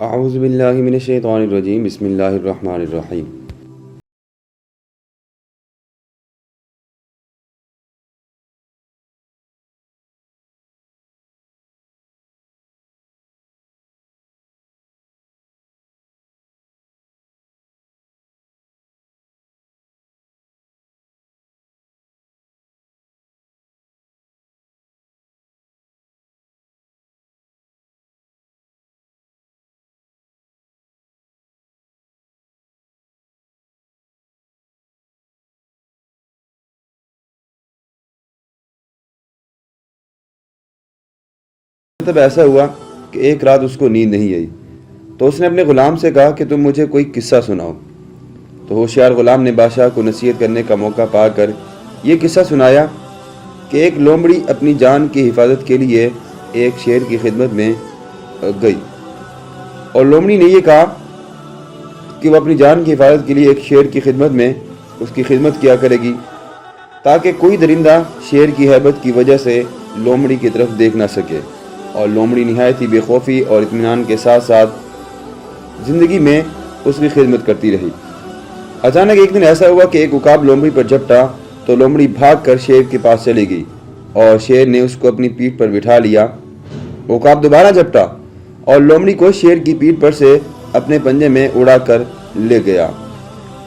اعوذ باللہ من الشیطان الرجیم بسم اللہ الرحمن الرحیم۔ تب ایسا ہوا کہ ایک رات اس کو نیند نہیں آئی، تو اس نے اپنے غلام سے کہا کہ تم مجھے کوئی قصہ سناؤ۔ تو ہوشیار غلام نے بادشاہ کو نصیحت کرنے کا موقع پا کر یہ قصہ سنایا کہ ایک لومڑی اپنی جان کی حفاظت کے لیے ایک شیر کی خدمت میں گئی، اور لومڑی نے یہ کہا کہ وہ اپنی جان کی حفاظت کے لیے ایک شیر کی خدمت میں اس کی خدمت کیا کرے گی، تاکہ کوئی درندہ شیر کی ہیبت کی وجہ سے لومڑی کی طرف دیکھ نہ سکے۔ اور لومڑی نہایت ہی بے خوفی اور اطمینان کے ساتھ ساتھ زندگی میں اس کی خدمت کرتی رہی۔ اچانک ایک دن ایسا ہوا کہ ایک عقاب لومڑی پر جھپٹا، تو لومڑی بھاگ کر شیر کے پاس چلی گئی اور شیر نے اس کو اپنی پیٹھ پر بٹھا لیا۔ عقاب دوبارہ جھپٹا اور لومڑی کو شیر کی پیٹھ پر سے اپنے پنجے میں اڑا کر لے گیا۔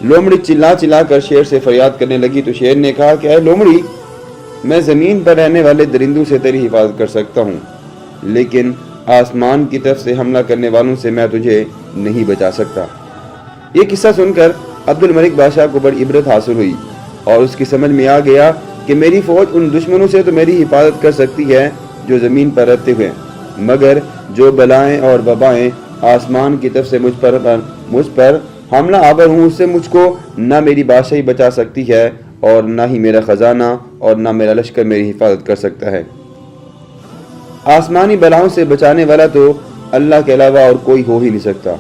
لومڑی چلا چلا کر شیر سے فریاد کرنے لگی، تو شیر نے کہا کہ اے لومڑی، میں زمین پر رہنے والے درندوں سے تیری حفاظت کر سکتا ہوں، لیکن آسمان کی طرف سے حملہ کرنے والوں سے میں تجھے نہیں بچا سکتا۔ یہ قصہ سن کر عبد الملک بادشاہ کو بڑی عبرت حاصل ہوئی، اور اس کی سمجھ میں آ گیا کہ میری فوج ان دشمنوں سے تو میری حفاظت کر سکتی ہے جو زمین پر رہتے ہوئے، مگر جو بلائیں اور وبائیں آسمان کی طرف سے مجھ پر حملہ آور ہوں، اس سے مجھ کو نہ میری بادشاہی بچا سکتی ہے، اور نہ ہی میرا خزانہ اور نہ میرا لشکر میری حفاظت کر سکتا ہے۔ آسمانی بلاؤں سے بچانے والا تو اللہ کے علاوہ اور کوئی ہو ہی نہیں سکتا۔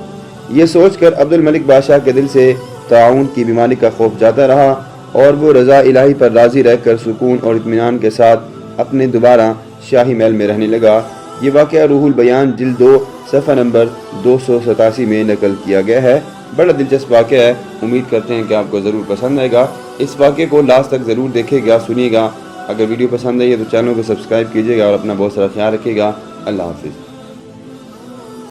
یہ سوچ کر عبد الملک بادشاہ کے دل سے طاعون کی بیماری کا خوف جاتا رہا، اور وہ رضا الہی پر راضی رہ کر سکون اور اطمینان کے ساتھ اپنے دوبارہ شاہی محل میں رہنے لگا۔ یہ واقعہ روح البیان جلد 2 صفحہ نمبر 287 میں نقل کیا گیا ہے۔ بڑا دلچسپ واقعہ ہے، امید کرتے ہیں کہ آپ کو ضرور پسند آئے گا۔ اس واقعے کو لاسٹ تک ضرور دیکھے گا، سنیے گا۔ اگر ویڈیو پسند آئی ہے تو چینل کو سبسکرائب کیجیے گا اور اپنا بہت سارا خیال رکھیے گا۔ اللہ حافظ۔